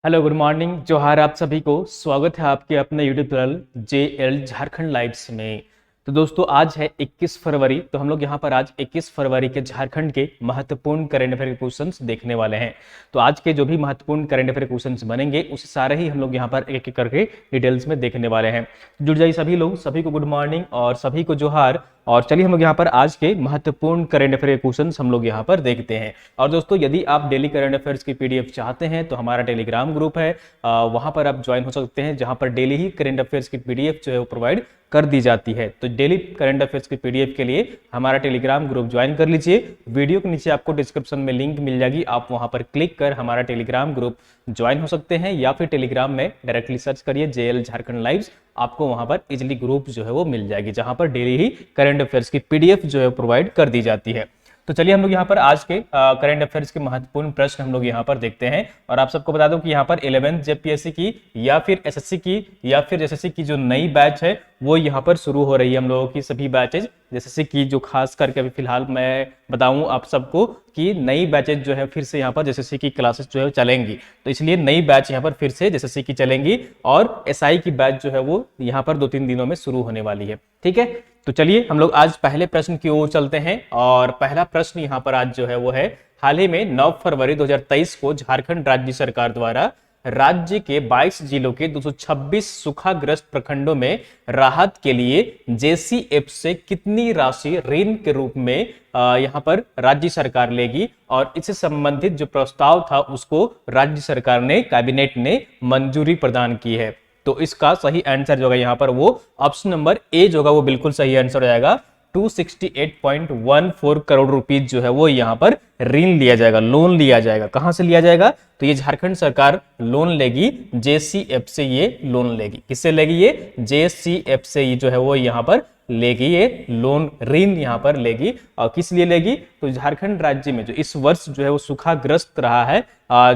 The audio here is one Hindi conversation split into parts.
हेलो, गुड मॉर्निंग, जोहार आप सभी को। स्वागत है आपके अपने YouTube channel JL Jharkhand lives में। तो दोस्तों, आज है 21 फरवरी। तो हम लोग यहाँ पर आज 21 फरवरी के झारखंड के महत्वपूर्ण करंट अफेयर के क्वेश्चंस देखने वाले हैं। तो आज के जो भी महत्वपूर्ण करंट अफेयर क्वेश्चंस बनेंगे उसे सारे ही हम लोग यहाँ पर एक एक करके डिटेल्स में देखने वाले हैं। जुड़ जाइए सभी लोग, सभी को गुड मॉर्निंग और सभी को जोहार। और चलिए हम लोग यहाँ पर आज के महत्वपूर्ण करंट अफेयर क्वेश्चंस हम लोग यहाँ पर देखते हैं। और दोस्तों, यदि आप डेली करंट अफेयर्स की PDF चाहते हैं तो हमारा टेलीग्राम ग्रुप है, वहां पर आप ज्वाइन हो सकते हैं, जहां पर डेली ही करंट अफेयर्स की PDF जो है वो प्रोवाइड कर दी जाती है। तो डेली करंट अफेयर्स की PDF के लिए हमारा टेलीग्राम ग्रुप ज्वाइन कर लीजिए। वीडियो के नीचे आपको डिस्क्रिप्शन में लिंक मिल जाएगी, आप वहां पर क्लिक कर हमारा टेलीग्राम ग्रुप ज्वाइन हो सकते हैं, या फिर टेलीग्राम में डायरेक्टली सर्च करिए JL झारखंड लाइव्स, आपको वहां पर इजिली ग्रुप जो है वो मिल जाएगी, जहां पर डेली ही करंट अफेयर्स की PDF जो है प्रोवाइड कर दी जाती है। तो चलिए हम लोग यहाँ पर आज के करंट अफेयर्स के महत्वपूर्ण प्रश्न हम लोग यहाँ पर देखते हैं। और आप सबको बता दूं कि यहाँ पर 11th JPSC की या फिर SSC की या फिर SSC की जो नई बैच है वो यहाँ पर शुरू हो रही है। हम लोगों की सभी बैचेज SSC की जो खास करके अभी फिलहाल मैं बताऊं आप सबको कि नई बैचेज जो है फिर से यहाँ पर SSC की क्लासेस जो है चलेंगी। तो इसलिए नई बैच यहाँ पर फिर से SSC की चलेंगी और SI की बैच जो है वो यहाँ पर 2-3 दिनों में शुरू होने वाली है। ठीक है, तो चलिए हम लोग आज पहले प्रश्न की ओर चलते हैं। और पहला प्रश्न यहाँ पर आज जो है वो है, हाल ही में 9 फरवरी 2023 को झारखंड राज्य सरकार द्वारा राज्य के 22 जिलों के 226 सूखाग्रस्त प्रखंडों में राहत के लिए JCF से कितनी राशि ऋण के रूप में यहाँ पर राज्य सरकार लेगी, और इससे संबंधित जो प्रस्ताव था उसको राज्य सरकार ने, कैबिनेट ने मंजूरी प्रदान की है। तो इसका सही आंसर जो होगा यहाँ पर वो ऑप्शन नंबर ए जो होगा वो बिल्कुल सही आंसर हो जाएगा। 268.14 करोड़ रुपीज जो है वो यहाँ पर ऋण लिया जाएगा, लोन लिया जाएगा। कहां से लिया जाएगा? तो ये झारखंड सरकार लोन लेगी, JCF से ये लोन लेगी। किससे लेगी? ये JCF से ये जो है वो यहाँ पर लेगी, ये लोन ऋण यहाँ पर लेगी। और किस लिए लेगी? तो झारखंड राज्य में जो इस वर्ष जो है वो सूखाग्रस्त रहा है,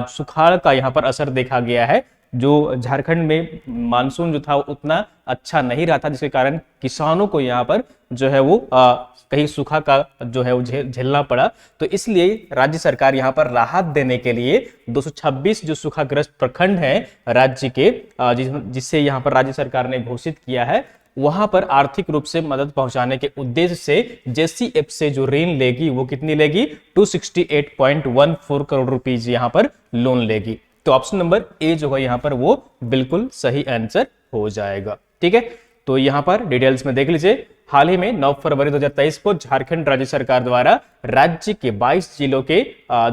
सुखाड़ का यहाँ पर असर देखा गया है। जो झारखंड में मानसून जो था उतना अच्छा नहीं रहा था, जिसके कारण किसानों को यहाँ पर जो है वो कहीं सूखा का जो है वो झेलना पड़ा। तो इसलिए राज्य सरकार यहाँ पर राहत देने के लिए 226 जो सूखाग्रस्त प्रखंड हैं राज्य के, जिससे यहाँ पर राज्य सरकार ने घोषित किया है, वहां पर आर्थिक रूप से मदद पहुंचाने के उद्देश्य से JCF से जो ऋण लेगी वो कितनी लेगी? 268.14 करोड़ रुपीज यहाँ पर लोन लेगी। तो ऑप्शन नंबर ए जो है यहाँ पर वो बिल्कुल सही आंसर हो जाएगा। ठीक है, तो यहाँ पर डिटेल्स में देख लीजिए। हाल ही में 9 फरवरी 2023 को झारखंड राज्य सरकार द्वारा राज्य के 22 जिलों के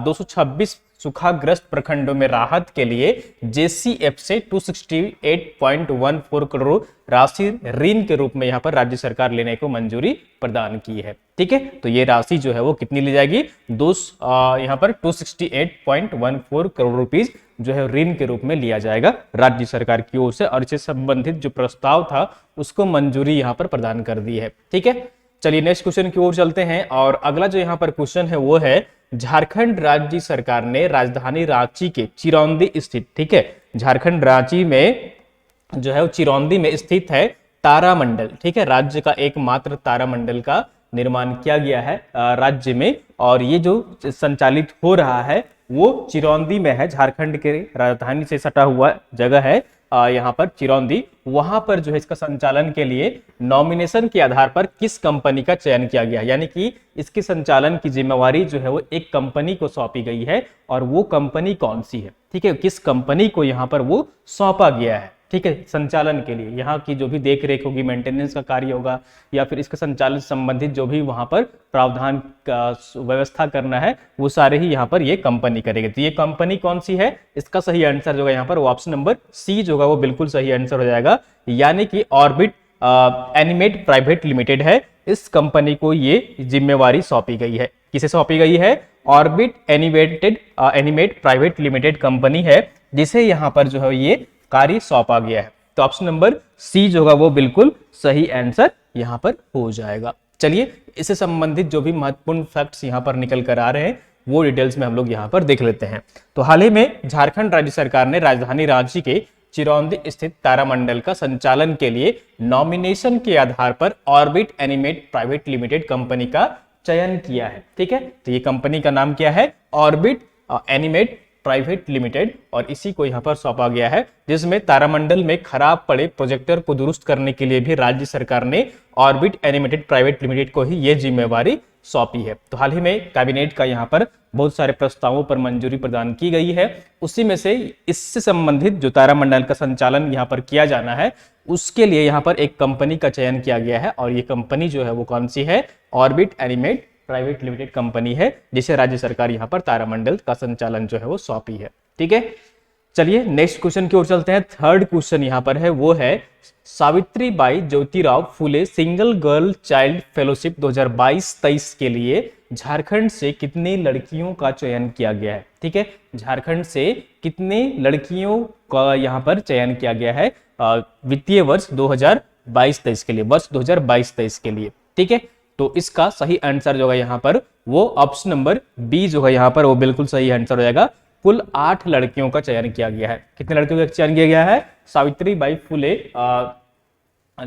226 सूखाग्रस्त प्रखंडों में राहत के लिए JCF से 268.14 करोड़ राशि ऋण के रूप में यहाँ पर राज्य सरकार लेने को मंजूरी प्रदान की है। ठीक है, तो ये राशि जो है वो कितनी ली जाएगी? यहाँ पर 268.14 करोड़ रुपीज जो है ऋण के रूप में लिया जाएगा राज्य सरकार की ओर से, और इससे संबंधित जो प्रस्ताव था उसको मंजूरी यहाँ पर प्रदान कर दी है। ठीक है, चलिए नेक्स्ट क्वेश्चन की ओर चलते हैं। और अगला जो यहाँ पर क्वेश्चन है वो है, झारखंड राज्य सरकार ने राजधानी रांची के चिरौंदी स्थित, ठीक है, झारखंड रांची में जो है वो चिरौंदी में स्थित है तारामंडल, ठीक है, राज्य का एकमात्र तारामंडल का निर्माण किया गया है राज्य में। और ये जो संचालित हो रहा है वो चिरौंदी में है, झारखंड के राजधानी से सटा हुआ जगह है यहाँ पर चिरौंदी। वहां पर जो है इसका संचालन के लिए नॉमिनेशन के आधार पर किस कंपनी का चयन किया गया है, यानी कि इसके संचालन की जिम्मेवारी जो है वो एक कंपनी को सौंपी गई है। और वो कंपनी कौन सी है? ठीक है, किस कंपनी को यहाँ पर वो सौंपा गया है? ठीक है, संचालन के लिए यहाँ की जो भी देख रेख होगी, मेंटेनेंस का कार्य होगा, या फिर इसके संचालन संबंधित जो भी वहां पर प्रावधान का व्यवस्था करना है, वो सारे ही यहाँ पर ये कंपनी करेगी। तो ये कंपनी कौन सी है? इसका सही आंसर जो होगा यहाँ पर वो ऑप्शन नंबर सी जो होगा वो बिल्कुल सही आंसर हो जाएगा, यानी कि ऑर्बिट एनिमेट प्राइवेट लिमिटेड है। इस कंपनी को ये जिम्मेवारी सौंपी गई है। किसे सौंपी गई है? Orbit animate private limited company है, जिसे यहाँ पर जो है ये कार्य सौंपा गया है। तो ऑप्शन नंबर सी जो होगा वो बिल्कुल सही आंसर यहां पर हो जाएगा। चलिए इससे संबंधित जो भी महत्वपूर्ण फैक्ट्स यहां पर निकल कर आ रहे हैं वो डिटेल्स में हम लोग यहां पर देख लेते हैं। तो हाल ही में झारखंड राज्य सरकार ने राजधानी रांची के चिरौंदी स्थित तारामंडल का संचालन के लिए नॉमिनेशन के आधार पर orbit animate private limited company का चयन किया है। ठीक है, तो ये कंपनी का नाम क्या है? ऑर्बिट एनिमेट प्राइवेट लिमिटेड, और इसी को यहाँ पर सौंपा गया है, जिसमें तारामंडल में खराब पड़े प्रोजेक्टर को दुरुस्त करने के लिए भी राज्य सरकार ने ऑर्बिट एनिमेटेड प्राइवेट लिमिटेड को ही ये जिम्मेवारी सौंपी है। तो हाल ही में कैबिनेट का यहाँ पर बहुत सारे प्रस्तावों पर मंजूरी प्रदान की गई है। उसी में से इससे संबंधित जो तारामंडल का संचालन यहाँ पर किया जाना है, उसके लिए यहाँ पर एक कंपनी का चयन किया गया है, और ये कंपनी जो है वो कौन सी है, orbit animate private limited company है, जिसे राज्य सरकार यहाँ पर तारामंडल का संचालन जो है वो सौंपी है। ठीक है, चलिए नेक्स्ट क्वेश्चन की ओर चलते हैं। थर्ड क्वेश्चन यहाँ पर है, वो है Savitribai Jyotirao Phule single girl child fellowship 2022-23 के लिए झारखंड से कितनी लड़कियों का चयन किया गया है। ठीक है, झारखंड से कितने लड़कियों का यहाँ पर चयन किया गया है वित्तीय वर्ष 2022-23 के लिए, वर्ष 2022-23 के लिए। ठीक है, तो इसका सही आंसर जो होगा यहाँ पर वो ऑप्शन नंबर बी जो है यहाँ पर वो बिल्कुल सही आंसर हो जाएगा। कुल 8 लड़कियों का चयन किया गया है। कितने लड़कियों का चयन किया गया है?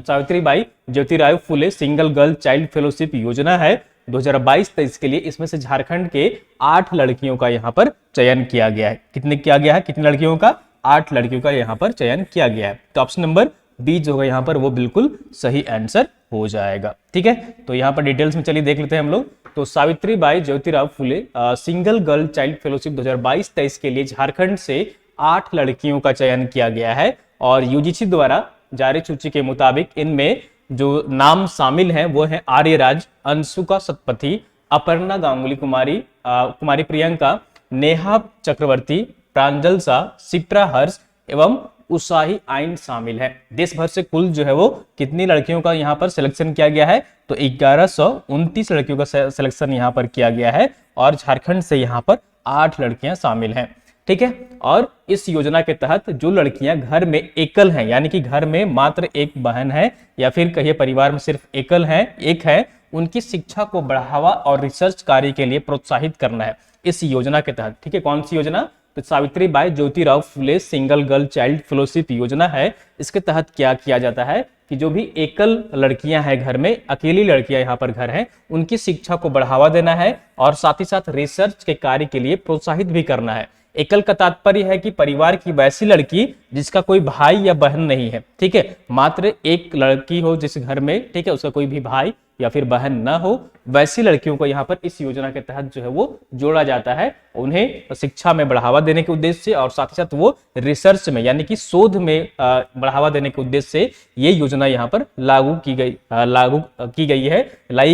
Savitribai Jyotirao Phule single girl child fellowship योजना है 2022-23 के लिए। इसमें से झारखंड के 8 लड़कियों का यहाँ पर चयन किया गया है। कितने किया गया है? कितनी लड़कियों का? 8 लड़कियों का यहाँ पर चयन किया गया है। तो ऑप्शन नंबर बी जो है यहाँ पर वो बिल्कुल सही आंसर हो जाएगा। ठीक है, तो यहाँ पर डिटेल्स में चलिए देख लेते हैं हम लोग। तो Savitribai Jyotirao Phule single girl child fellowship 2022-23 के लिए झारखंड से 8 लड़कियों का चयन किया गया है, और यूजीसी द्वारा जारी सूची के मुताबिक इनमें जो नाम शामिल हैं वो हैं आर्यराज, अंशुका सतपथी, अपर्णा गांगुली कुमारी, कुमारी प्रियंका, नेहा चक्रवर्ती, प्रांजल शाह, शिप्रा हर्ष एवं उषाही आइन शामिल है। देश भर से कुल जो है वो कितनी लड़कियों का यहाँ पर सिलेक्शन किया गया है? तो 1129 लड़कियों का सिलेक्शन यहाँ पर किया गया है, और झारखंड से यहाँ पर 8 लड़कियां शामिल हैं। ठीक है, और इस योजना के तहत जो लड़कियां घर में एकल हैं, यानी कि घर में मात्र एक बहन है या फिर कहिए परिवार में सिर्फ एकल है, एक है, उनकी शिक्षा को बढ़ावा और रिसर्च कार्य के लिए प्रोत्साहित करना है इस योजना के तहत। ठीक है, कौन सी योजना? तो Savitribai Jyotirao Phule single girl child fellowship योजना है। इसके तहत क्या किया जाता है कि जो भी एकल लड़कियां हैं घर में, अकेली लड़कियां यहाँ पर घर हैं, उनकी शिक्षा को बढ़ावा देना है और साथ ही साथ रिसर्च के कार्य के लिए प्रोत्साहित भी करना है। एकल का तात्पर्य है कि परिवार की वैसी लड़की जिसका कोई भाई या बहन नहीं है। ठीक है, मात्र एक लड़की हो जिस घर में, ठीक है, उसका कोई भी भाई या फिर बहन ना हो, वैसी लड़कियों को यहाँ पर इस योजना के तहत जो है वो जोड़ा जाता है, उन्हें शिक्षा में बढ़ावा देने के उद्देश्य से, और साथ ही साथ वो रिसर्च में यानी कि शोध में बढ़ावा देने के उद्देश्य से ये योजना यहाँ पर लाई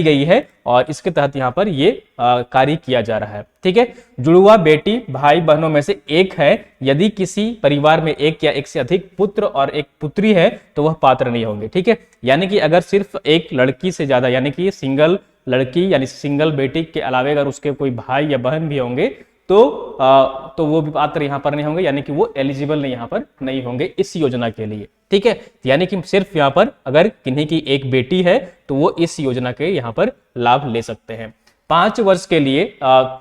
गई है, और इसके तहत यहाँ पर ये कार्य किया जा रहा है। ठीक है, जुड़वा बेटी भाई बहनों में से एक है, यदि किसी परिवार में एक या एक से अधिक पुत्र और एक पुत्री है तो वह पात्र नहीं होंगे। ठीक है, यानी कि अगर सिर्फ एक लड़की से ज्यादा, यानी कि सिंगल लड़की यानी सिंगल बेटी के अलावा अगर उसके कोई भाई या बहन भी होंगे तो वो भी पात्र यहाँ पर नहीं होंगे, यानी कि वो एलिजिबल यहाँ पर नहीं होंगे इस योजना के लिए। ठीक है, यानी कि सिर्फ यहाँ पर अगर किन्हीं की एक बेटी है तो वो इस योजना के यहाँ पर लाभ ले सकते हैं। 5 वर्ष के लिए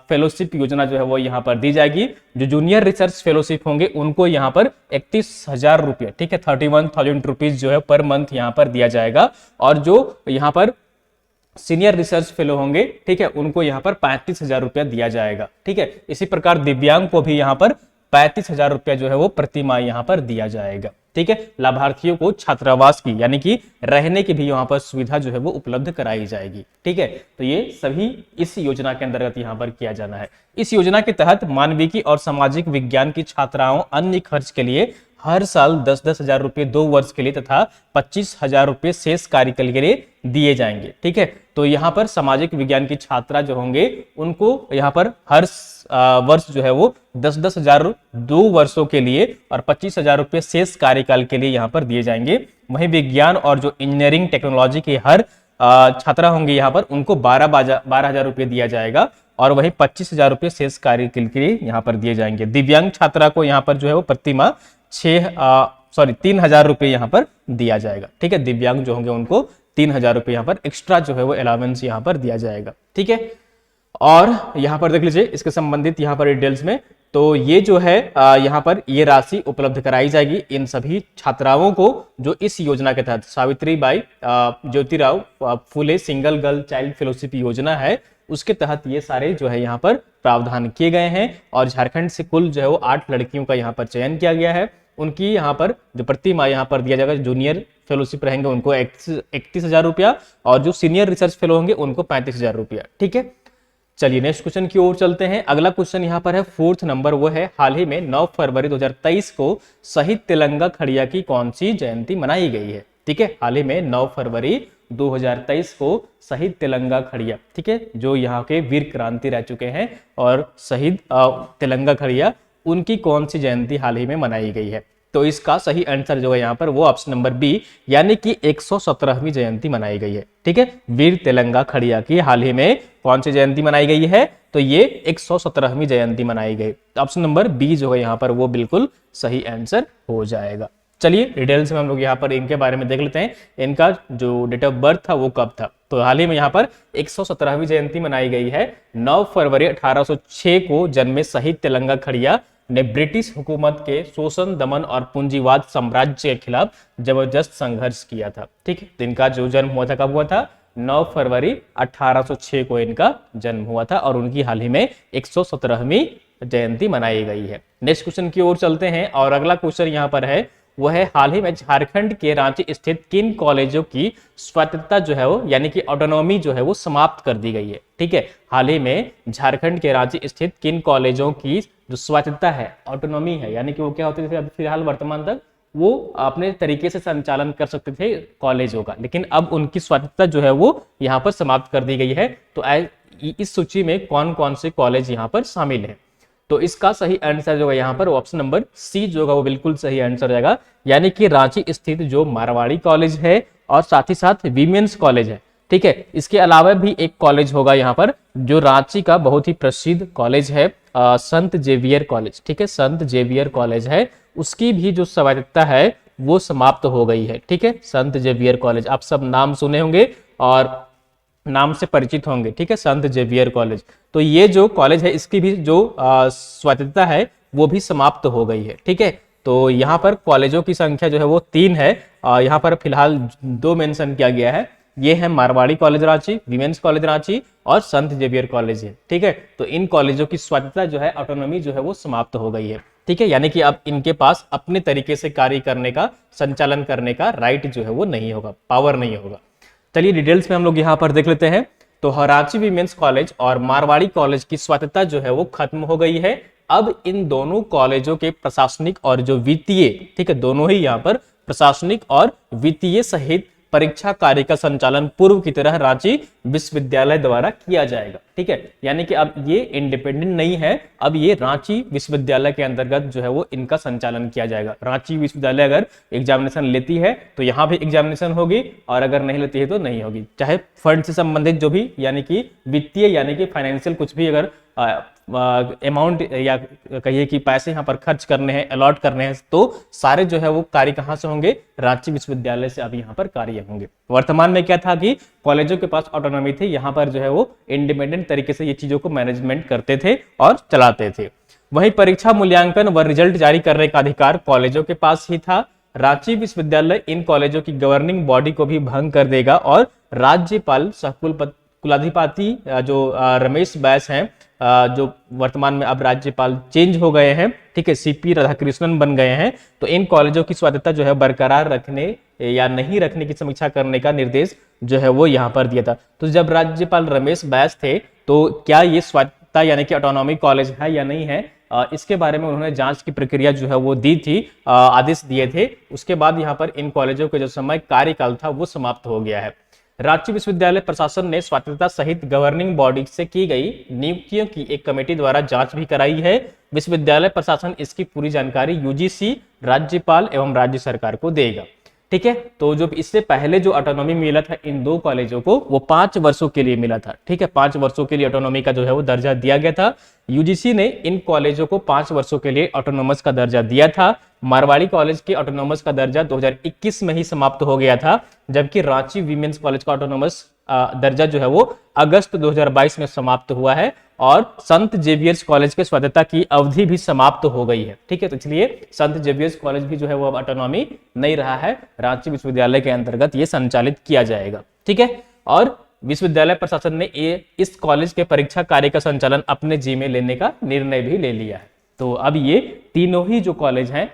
फेलोशिप योजना जो है वो यहाँ पर दी जाएगी। जो जूनियर रिसर्च फेलोशिप होंगे उनको यहाँ पर 31,000 रुपये, ठीक है, 31,000 रुपीज जो है पर मंथ यहाँ पर दिया जाएगा, और जो यहाँ पर सीनियर रिसर्च फेलो होंगे, ठीक है, उनको यहाँ पर 35,000 रुपया दिया जाएगा। ठीक है, इसी प्रकार दिव्यांग को भी यहाँ पर 35,000 रुपया जो है वो प्रति माह यहाँ पर दिया जाएगा। ठीक है, लाभार्थियों को छात्रावास की यानी कि रहने की भी यहाँ पर सुविधा जो है वो उपलब्ध कराई जाएगी। ठीक है, तो ये सभी इस योजना के अंतर्गत यहाँ पर किया जाना है। इस योजना के तहत मानविकी और सामाजिक विज्ञान की छात्राओं अन्य खर्च के लिए हर साल 10-10 हजार रुपये 2 वर्ष के लिए तथा 25,000 रुपये शेष कार्य के लिए दिए जाएंगे। ठीक है, तो यहाँ पर सामाजिक विज्ञान की छात्रा जो होंगे उनको यहाँ पर हर वर्ष जो है वो 10-10 हजार 2 वर्षों के लिए और 25,000 रुपये शेष कार्यकाल के लिए यहाँ पर दिए जाएंगे। वहीं विज्ञान और जो इंजीनियरिंग टेक्नोलॉजी के हर छात्रा होंगे यहाँ पर उनको 12,000 रुपये दिया जाएगा, और वहीं 25,000 रुपये शेष कार्य के लिए यहाँ पर दिए जाएंगे। दिव्यांग छात्रा को यहाँ पर जो है वो प्रति माह 3,000 रुपये यहाँ पर दिया जाएगा। ठीक है, दिव्यांग जो होंगे उनको 3,000 रुपये यहाँ पर एक्स्ट्रा जो है वो अलावेंस यहाँ पर दिया जाएगा। ठीक है, और यहाँ पर देख लीजिए इसके संबंधित यहाँ पर डिटेल्स में, तो ये जो है यहाँ पर ये राशि उपलब्ध कराई जाएगी इन सभी छात्राओं को जो इस योजना के तहत Savitribai Jyotirao Phule single girl child fellowship योजना है उसके तहत ये सारे जो है यहाँ पर प्रावधान किए गए हैं। और झारखंड से कुल जो है वो 8 लड़कियों का यहाँ पर चयन किया गया है। उनकी यहाँ पर जो प्रति माह यहाँ पर दिया जाएगा, जूनियर फेलोशिप रहेंगे उनको 31,000 रुपया, और जो सीनियर रिसर्च फेलो होंगे उनको 35,000 रुपया। ठीक है, चलिए नेक्स्ट क्वेश्चन की ओर चलते हैं। अगला क्वेश्चन यहाँ पर है 4th नंबर, वो है हाल ही में 9 फरवरी 2023 को शहीद तिलंगा खड़िया की कौन सी जयंती मनाई गई है। ठीक है, हाल ही में 9 फरवरी 2023 को शहीद तिलंगा खड़िया, ठीक है, जो यहाँ के वीर क्रांति रह चुके हैं और शहीद तिलंगा खड़िया, उनकी कौन सी जयंती हाल ही में मनाई गई है। तो इसका सही आंसर जो है यहाँ पर वो ऑप्शन नंबर बी, यानी कि 117वीं जयंती मनाई गई है। ठीक है, वीर तिलंगा खड़िया की हाल ही में कौन सी जयंती मनाई गई है, तो ये 117वीं जयंती मनाई गई। ऑप्शन नंबर बी जो है यहाँ पर वो बिल्कुल सही आंसर हो जाएगा। चलिए डिटेल्स में हम लोग यहाँ पर इनके बारे में देख लेते हैं, इनका जो डेट ऑफ बर्थ था वो कब था। तो हाल ही में यहाँ पर 117वीं जयंती मनाई गई है। 9 फरवरी 1806 को जन्मे शहीद तिलंगा खड़िया ने ब्रिटिश हुकूमत के शोषण, दमन और पूंजीवाद साम्राज्य के खिलाफ जबरदस्त संघर्ष किया था। ठीक है, तो इनका जो जन्म हुआ था कब हुआ था, 9 फरवरी 1806 को इनका जन्म हुआ था और उनकी हाल ही में 117वीं जयंती मनाई गई है। नेक्स्ट क्वेश्चन की ओर चलते हैं और अगला क्वेश्चन यहाँ पर है, वो है हाल ही में झारखंड के रांची स्थित किन कॉलेजों की स्वायत्तता जो है वो, यानी कि ऑटोनॉमी जो है वो समाप्त कर दी गई है। ठीक है, हाल ही में झारखंड के रांची स्थित किन कॉलेजों की जो स्वायत्तता है, ऑटोनॉमी है, यानी कि वो क्या होते थे अभी फिलहाल वर्तमान तक वो अपने तरीके से संचालन कर सकते थे कॉलेजों का, लेकिन अब उनकी स्वायत्तता जो है वो यहाँ पर समाप्त कर दी गई है। तो इस सूची में कौन कौन से कॉलेज यहाँ पर शामिल है, तो इसका सही आंसर जो है यहाँ पर ऑप्शन नंबर सी जो होगा वो बिल्कुल सही आंसर रहेगा, यानी कि रांची स्थित जो मारवाड़ी कॉलेज है और साथ ही साथ वीमेंस कॉलेज है। ठीक है, इसके अलावा भी एक कॉलेज होगा यहाँ पर जो रांची का बहुत ही प्रसिद्ध कॉलेज है, संत जेवियर कॉलेज। ठीक है, संत जेवियर कॉलेज है, उसकी भी जो स्वायत्तता है वो समाप्त हो गई है। ठीक है, संत जेवियर कॉलेज आप सब नाम सुने होंगे और नाम से परिचित होंगे। ठीक है, संत जेवियर कॉलेज, तो ये जो कॉलेज है इसकी भी जो स्वायत्तता है वो भी समाप्त हो गई है। ठीक है, तो यहाँ पर कॉलेजों की संख्या जो है वो 3 है, यहाँ पर फिलहाल 2 मेंशन किया गया है, ये है Marwari college Ranchi, women's college Ranchi और संत जेवियर कॉलेज है। ठीक है, तो इन कॉलेजों की स्वायत्तता जो है, ऑटोनॉमी जो है वो समाप्त हो गई है। ठीक है, यानी कि अब इनके पास अपने तरीके से कार्य करने का, संचालन करने का राइट जो है वो नहीं होगा, पावर नहीं होगा। चलिए डिटेल्स में हम लोग यहाँ पर देख लेते हैं। तो रांची वीमेंस कॉलेज और मारवाड़ी कॉलेज की स्वायत्तता जो है वो खत्म हो गई है। अब इन दोनों कॉलेजों के प्रशासनिक और जो वित्तीय, ठीक है, दोनों ही यहाँ पर प्रशासनिक और वित्तीय सहित परीक्षा कार्य का संचालन पूर्व की तरह रांची विश्वविद्यालय द्वारा किया जाएगा। ठीक है, यानी कि अब ये इंडिपेंडेंट नहीं है, अब ये रांची विश्वविद्यालय के अंतर्गत जो है वो इनका संचालन किया जाएगा। रांची विश्वविद्यालय अगर एग्जामिनेशन लेती है तो यहाँ भी एग्जामिनेशन होगी और अगर नहीं लेती है तो नहीं होगी। चाहे फंड से संबंधित जो भी, यानी कि वित्तीय यानी कि फाइनेंशियल कुछ भी अगर अमाउंट या कहिए कि पैसे यहाँ पर खर्च करने हैं, अलॉट करने हैं, तो सारे जो है वो कार्य कहाँ से होंगे, रांची विश्वविद्यालय से अब यहाँ पर कार्य होंगे। वर्तमान में क्या था कि कॉलेजों के पास ऑटोनॉमी थी, यहाँ पर जो है वो इंडिपेंडेंट तरीके से ये चीजों को मैनेजमेंट करते थे और चलाते थे। वहीं परीक्षा मूल्यांकन व रिजल्ट जारी करने का अधिकार कॉलेजों के पास ही था। रांची विश्वविद्यालय इन कॉलेजों की गवर्निंग बॉडी को भी भंग कर देगा और राज्यपाल कुलाधिपति जो रमेश बैस हैं, जो वर्तमान में अब राज्यपाल चेंज हो गए हैं, ठीक है, सीपी राधाकृष्णन बन गए हैं, तो इन कॉलेजों की स्वायत्तता जो है बरकरार रखने या नहीं रखने की समीक्षा करने का निर्देश जो है वो यहाँ पर दिया था। तो जब राज्यपाल रमेश बैस थे तो क्या ये स्वायत्तता यानी कि ऑटोनॉमी कॉलेज है या नहीं है, इसके बारे में उन्होंने जांच की प्रक्रिया जो है वो दी थी, आदेश दिए थे। उसके बाद यहाँ पर इन कॉलेजों के जो समय कार्यकाल था वो समाप्त हो गया है। रांची विश्वविद्यालय प्रशासन ने स्वायत्तता सहित गवर्निंग बॉडी से की गई नियुक्तियों की एक कमेटी द्वारा जांच भी कराई है। विश्वविद्यालय प्रशासन इसकी पूरी जानकारी यूजीसी, राज्यपाल एवं राज्य सरकार को देगा। ठीक है, तो जो इससे पहले जो ऑटोनॉमी मिला था इन 2 कॉलेजों को, वो 5 वर्षों के लिए मिला था। ठीक है, 5 वर्षों के लिए ऑटोनॉमी का जो है वो दर्जा दिया गया था। यूजीसी ने इन कॉलेजों को 5 वर्षों के लिए ऑटोनॉमस का दर्जा दिया था। मारवाड़ी कॉलेज के ऑटोनॉमस का दर्जा 2021 में ही समाप्त हो गया था, जबकि रांची वीमेंस कॉलेज का ऑटोनॉमस दर्जा जो है वो अगस्त 2022 में समाप्त हुआ है और संत जेवियर्स कॉलेज के स्वायत्तता की अवधि भी समाप्त हो गई है। ठीक है, तो इसलिए संत जेवियर्स कॉलेज भी जो है वो अब ऑटोनॉमी नहीं रहा है, रांची विश्वविद्यालय के अंतर्गत ये संचालित किया जाएगा। ठीक है, और विश्वविद्यालय प्रशासन ने इस कॉलेज के परीक्षा कार्य का संचालन अपने जिम्मे लेने का निर्णय भी ले लिया है। तो अब ये तीनों ही जो कॉलेज हैं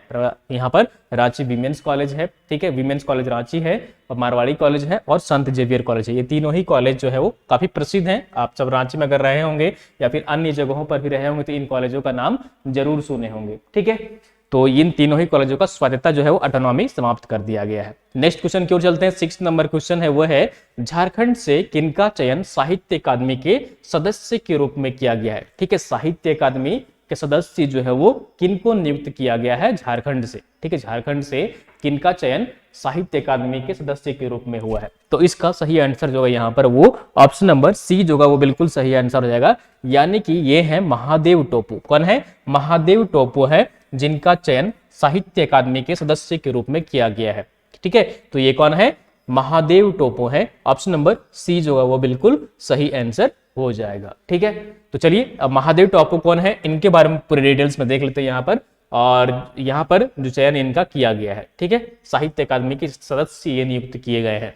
यहाँ पर रांची वीमेंस कॉलेज है, ठीक है, वीमेंस कॉलेज रांची है, और मारवाड़ी कॉलेज है, और संत जेवियर कॉलेज है। ये तीनों ही कॉलेज जो है वो काफी प्रसिद्ध हैं। आप सब रांची में अगर रहे होंगे या फिर अन्य जगहों पर भी रहे होंगे तो इन कॉलेजों का नाम जरूर सुने होंगे, ठीक है। तो इन तीनों ही कॉलेजों का स्वायत्तता जो है वो ऑटोनॉमी समाप्त कर दिया गया है। नेक्स्ट क्वेश्चन की ओर चलते हैं। 6 नंबर क्वेश्चन है वो है झारखंड से किनका चयन साहित्य अकादमी के सदस्य के रूप में किया गया है, ठीक है। साहित्य अकादमी के सदस्य जो है वो किनको नियुक्त किया गया है झारखंड से, ठीक है। झारखंड से किनका चयन साहित्य अकादमी के सदस्य के रूप में हुआ है। तो इसका सही आंसर जो है यहाँ पर वो ऑप्शन नंबर सी जो होगा वो बिल्कुल सही आंसर हो जाएगा, यानी कि ये है महादेव टोपू। कौन है? महादेव टोपू है जिनका चयन साहित्य अकादमी के सदस्य के रूप में किया गया है, ठीक है। तो ये कौन है? महादेव टोपू है। ऑप्शन नंबर सी जो है वो बिल्कुल सही आंसर हो जाएगा, ठीक है। तो चलिए अब महादेव टोपू कौन है इनके बारे में पूरे डिटेल्स में देख लेते हैं यहाँ पर, और यहाँ पर जो चयन इनका किया गया है, ठीक है। साहित्य अकादमी के सदस्य ये नियुक्त किए गए हैं।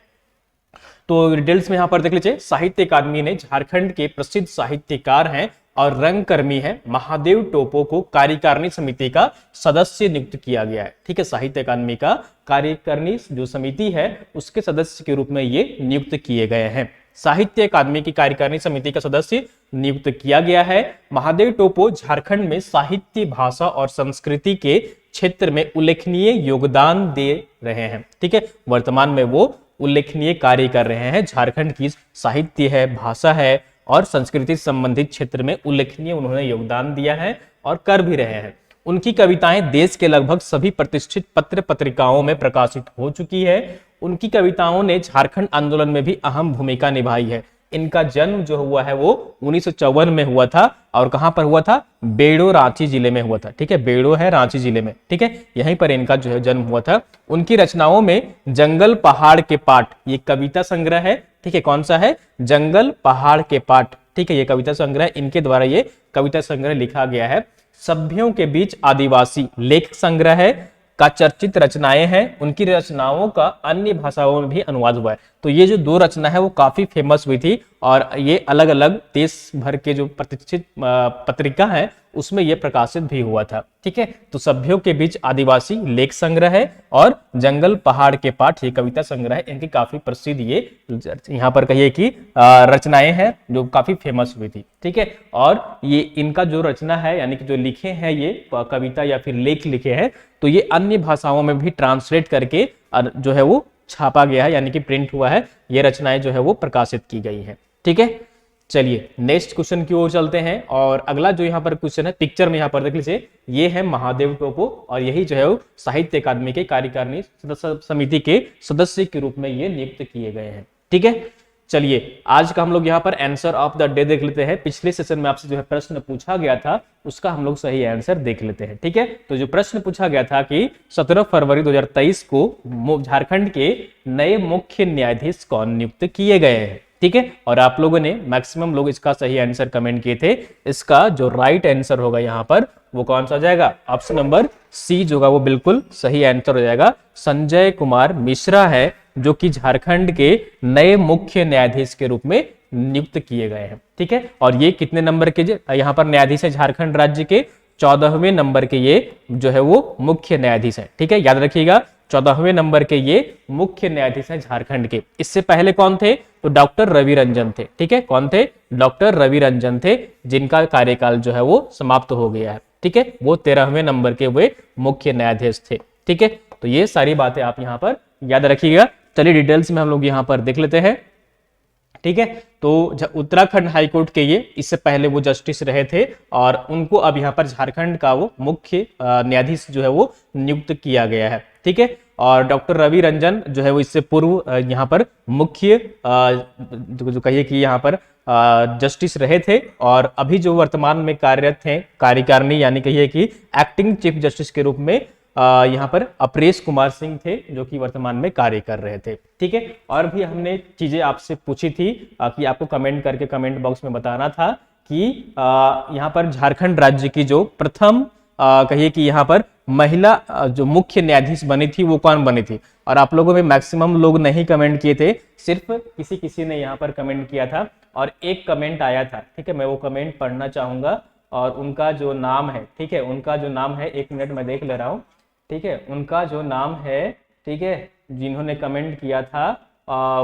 तो डिटेल्स में यहाँ पर देख लीजिए, साहित्य अकादमी ने झारखंड के प्रसिद्ध साहित्यकार हैं और रंगकर्मी है महादेव टोपो को कार्यकारिणी समिति का सदस्य नियुक्त किया गया है, ठीक है। साहित्य अकादमी का कार्यकारिणी जो समिति है उसके सदस्य के रूप में ये नियुक्त किए गए हैं। साहित्य अकादमी की कार्यकारिणी समिति का सदस्य नियुक्त किया गया है। महादेव टोपो झारखंड में साहित्य, भाषा और संस्कृति के क्षेत्र में उल्लेखनीय योगदान दे रहे हैं, ठीक है। वर्तमान में वो उल्लेखनीय कार्य कर रहे हैं। झारखंड की साहित्य है, भाषा है और संस्कृति संबंधित क्षेत्र में उल्लेखनीय उन्होंने योगदान दिया है और कर भी रहे हैं। उनकी कविताएं देश के लगभग सभी प्रतिष्ठित पत्र पत्रिकाओं में प्रकाशित हो चुकी है। उनकी कविताओं ने झारखंड आंदोलन में भी अहम भूमिका निभाई है। इनका जन्म जो हुआ है वो 1954 में हुआ था, और कहां पर हुआ था? बेड़ो रांची जिले में हुआ था, ठीक है। बेड़ो है रांची जिले में, ठीक है, यहीं पर इनका जो है जन्म हुआ था। उनकी रचनाओं में जंगल पहाड़ के पाठ ये कविता संग्रह है, ठीक है। कौन सा है? जंगल पहाड़ के पाठ, ठीक है। ये कविता संग्रह इनके द्वारा ये कविता संग्रह लिखा गया है। सभ्यों के बीच आदिवासी लेख संग्रह है का चर्चित रचनाएं हैं। उनकी रचनाओं का अन्य भाषाओं में भी अनुवाद हुआ है। तो ये जो दो रचना है वो काफी फेमस हुई थी, और ये अलग अलग देश भर के जो प्रतिष्ठित पत्रिका है उसमें ये प्रकाशित भी हुआ था, ठीक है। तो सभ्यों के बीच आदिवासी लेख संग्रह है और जंगल पहाड़ के पाठ ये कविता संग्रह है। इनकी काफी प्रसिद्ध ये यहाँ पर कहिए कि रचनाएं हैं जो काफी फेमस हुई थी, ठीक है। और ये इनका जो रचना है यानी कि जो लिखे हैं ये कविता या फिर लेख लिखे हैं, तो ये अन्य भाषाओं में भी ट्रांसलेट करके जो है वो छापा गया है, यानी कि प्रिंट हुआ है। ये रचनाएं जो है वो प्रकाशित की गई हैं, ठीक है। चलिए नेक्स्ट क्वेश्चन की ओर चलते हैं, और अगला जो यहाँ पर क्वेश्चन है पिक्चर में यहाँ पर देख लीजिए, ये है महादेव टोपो, और यही जो है वो साहित्य अकादमी के कार्यकारिणी समिति के सदस्य के रूप में ये नियुक्त किए गए हैं, ठीक है। चलिए आज का हम लोग यहाँ पर आंसर ऑफ द डे देख लेते हैं। पिछले सेशन में आपसे जो है प्रश्न पूछा गया था उसका हम लोग सही आंसर देख लेते हैं, ठीक है। तो जो प्रश्न पूछा गया था कि 17 फरवरी 2023 को झारखंड के नए मुख्य न्यायाधीश कौन नियुक्त किए गए हैं, ठीक है। और आप लोगों ने मैक्सिमम लोग इसका सही आंसर कमेंट किए थे। इसका जो राइट आंसर होगा यहाँ पर वो कौन सा हो जाएगा? ऑप्शन नंबर सी जो होगा वो बिल्कुल सही आंसर हो जाएगा। संजय कुमार मिश्रा है जो कि झारखंड के नए मुख्य न्यायाधीश के रूप में नियुक्त किए गए हैं, ठीक है। और ये कितने नंबर के यहाँ पर न्यायाधीश है? झारखंड राज्य के 14वें नंबर के ये जो है वो मुख्य न्यायाधीश है, ठीक है। याद रखिएगा 14वें नंबर के ये मुख्य न्यायाधीश हैं झारखंड के। इससे पहले कौन थे? तो डॉक्टर रवि रंजन थे, ठीक है। कौन थे? डॉक्टर रवि रंजन थे, जिनका कार्यकाल जो है वो समाप्त हो गया है, ठीक है। वो 13वें नंबर के वे मुख्य न्यायाधीश थे, ठीक है। तो ये सारी बातें आप यहाँ पर याद रखिएगा। चलिए डिटेल्स में हम लोग यहाँ पर देख लेते हैं, ठीक है। तो उत्तराखंड हाईकोर्ट के ये इससे पहले वो जस्टिस रहे थे, और उनको अब यहाँ पर झारखंड का वो मुख्य न्यायाधीश जो है वो नियुक्त किया गया है, ठीक है। और डॉक्टर रवि रंजन जो है वो इससे पूर्व यहाँ पर मुख्य जो कहिए कि यहाँ पर जस्टिस रहे थे, और अभी जो वर्तमान में कार्यरत हैं कार्यकारिणी यानी कहिए कि एक्टिंग चीफ जस्टिस के रूप में यहाँ पर अपरेश कुमार सिंह थे जो कि वर्तमान में कार्य कर रहे थे, ठीक है। और भी हमने चीजें आपसे पूछी थी कि आपको कमेंट करके कमेंट बॉक्स में बताना था कि यहाँ पर झारखंड राज्य की जो प्रथम कहिए कि यहाँ पर महिला जो मुख्य न्यायाधीश बनी थी वो कौन बनी थी। और आप लोगों में मैक्सिमम लोग नहीं कमेंट किए थे, सिर्फ किसी किसी ने यहाँ पर कमेंट किया था और एक कमेंट आया था, ठीक है। मैं वो कमेंट पढ़ना चाहूंगा और उनका जो नाम है, ठीक है, उनका जो नाम है, एक मिनट में देख ले रहा हूँ, ठीक है। उनका जो नाम है, ठीक है, जिन्होंने कमेंट किया था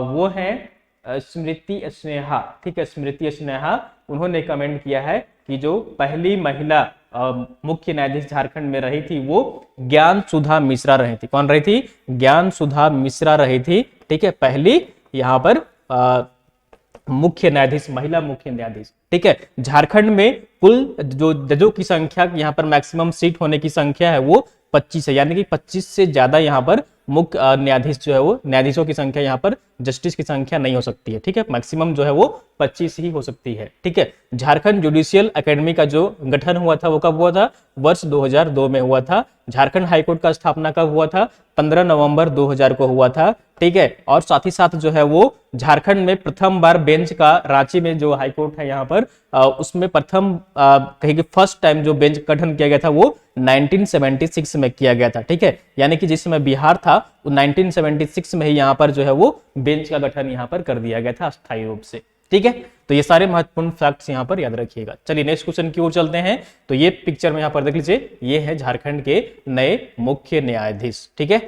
वो है स्मृति स्नेहा, ठीक है, स्मृति स्नेहा। उन्होंने कमेंट किया है कि जो पहली महिला मुख्य न्यायाधीश झारखंड में रही थी वो ज्ञान सुधा मिश्रा रही थी। कौन रही थी? ज्ञान सुधा मिश्रा रही थी, ठीक है, पहली यहाँ पर मुख्य न्यायाधीश, महिला मुख्य न्यायाधीश, ठीक है। झारखंड में कुल जो जजों की संख्या, यहाँ पर मैक्सिमम सीट होने की संख्या है वो 25 है, यानी कि 25 से ज्यादा यहाँ पर मुख्य न्यायाधीश जो है वो, न्यायाधीशों की संख्या यहाँ पर जस्टिस की संख्या नहीं हो सकती है, ठीक है। मैक्सिमम जो है वो 25 ही हो सकती है, ठीक है। झारखंड जुडिशियल एकेडमी का जो गठन हुआ था वो कब हुआ था? वर्ष 2002 में हुआ था। झारखंड हाईकोर्ट का स्थापना कब हुआ था? 15 नवंबर 2000 को हुआ था, ठीक है। और साथ ही साथ जो है वो झारखंड में प्रथम बार बेंच का, रांची में जो हाईकोर्ट है यहाँ पर उसमें प्रथम कहेंगे फर्स्ट टाइम जो बेंच गठन किया गया था वो 1976 में किया गया था, ठीक है। यानी कि जिस समय बिहार था वो 1976 में ही यहाँ पर जो है वो बेंच का गठन यहाँ पर कर दिया गया था अस्थायी रूप से, ठीक है। तो ये सारे महत्वपूर्ण फैक्ट्स यहाँ पर याद रखिएगा। चलिए नेक्स्ट क्वेश्चन की ओर चलते हैं। तो ये पिक्चर में यहाँ पर देख लीजिए, ये है झारखंड के नए मुख्य न्यायाधीश, ठीक है।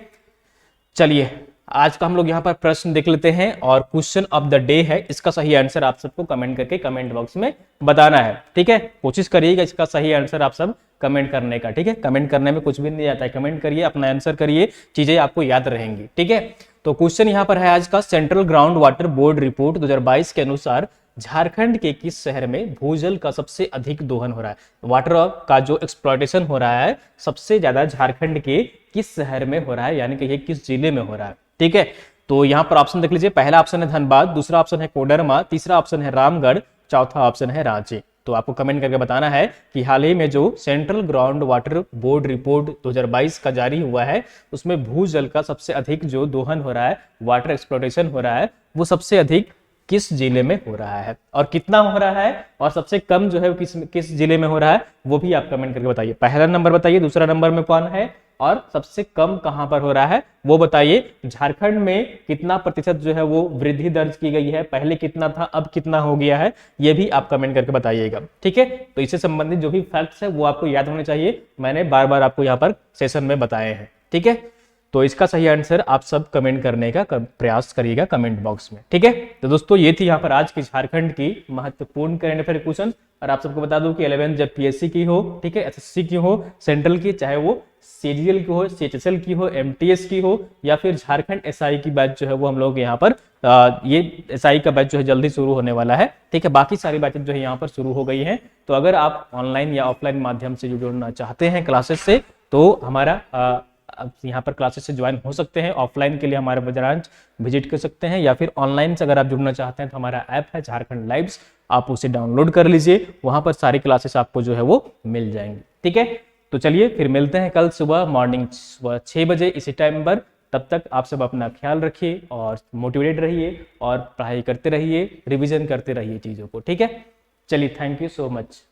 चलिए आज का हम लोग यहाँ पर प्रश्न देख लेते हैं और क्वेश्चन ऑफ द डे है, इसका सही आंसर आप सबको कमेंट करके कमेंट बॉक्स में बताना है, ठीक है। कोशिश करिएगा इसका सही आंसर आप सब कमेंट करने का, ठीक है। कमेंट करने में कुछ भी नहीं आता है, कमेंट करिए, अपना आंसर करिए, चीजें आपको याद रहेंगी, ठीक है। तो क्वेश्चन यहाँ पर है आज का, central ground water board report 2022 के अनुसार झारखंड के किस शहर में भूजल का सबसे अधिक दोहन हो रहा है? वाटर का जो एक्सप्लॉयटेशन हो रहा है सबसे ज्यादा झारखंड के किस शहर में हो रहा है, यानी कि ये किस जिले में हो रहा है, ठीक है। तो यहाँ पर ऑप्शन देख लीजिए, पहला ऑप्शन है धनबाद, दूसरा ऑप्शन है कोडरमा, तीसरा ऑप्शन है रामगढ़, चौथा ऑप्शन है रांची। तो आपको कमेंट करके बताना है कि हाल ही में जो central ground water board report 2022 का जारी हुआ है उसमें भूजल का सबसे अधिक जो दोहन हो रहा है, वाटर एक्सप्लॉयटेशन हो रहा है, वो सबसे अधिक किस जिले में हो रहा है और कितना हो रहा है, और सबसे कम जो है वो किस जिले में हो रहा है, वो भी आप कमेंट करके बताइए। पहला नंबर बताइए, दूसरा नंबर में कौन है और सबसे कम कहां पर हो रहा है वो बताइए। झारखंड में कितना प्रतिशत जो है वो वृद्धि दर्ज की गई है, पहले कितना था अब कितना हो गया है, ये भी आप कमेंट करके बताइएगा, ठीक है। तो इससे संबंधित जो भी फैक्ट्स है वो आपको याद होने चाहिए, मैंने बार बार आपको यहाँ पर सेशन में बताए हैं, ठीक है। तो इसका सही आंसर आप सब कमेंट करने का प्रयास करिएगा कमेंट बॉक्स में, ठीक है। तो दोस्तों ये थी यहाँ पर आज की झारखंड की महत्वपूर्ण करंट अफेयर क्वेश्चन। और आप सबको बता दूं कि 11 जब पीएससी की हो, ठीक है, एसएससी की हो, सेंट्रल की, चाहे वो सीजीएल की हो, सीएचएसएल की हो, एमटीएस की हो, या फिर झारखंड एसआई की बैच जो है वो हम लोग यहाँ पर ये एसआई का बैच जो है जल्दी शुरू होने वाला है, ठीक है। बाकी सारी बैचेज जो है यहाँ पर शुरू हो गई हैं। तो अगर आप ऑनलाइन या ऑफलाइन माध्यम से जुड़ना चाहते हैं क्लासेस से, तो हमारा यहाँ पर क्लासेस से ज्वाइन हो सकते हैं। ऑफलाइन के लिए हमारा ब्रांच विजिट कर सकते हैं, या फिर ऑनलाइन से अगर आप जुड़ना चाहते हैं तो हमारा ऐप है झारखंड लाइव्स, आप उसे डाउनलोड कर लीजिए, वहां पर सारी क्लासेस आपको जो है वो मिल जाएंगी, ठीक है। तो चलिए फिर मिलते हैं कल सुबह मॉर्निंग 6 बजे इसी टाइम पर। तब तक आप सब अपना ख्याल रखिए और मोटिवेटेड रहिए और पढ़ाई करते रहिए, रिविजन करते रहिए चीज़ों को, ठीक है। चलिए थैंक यू सो मच।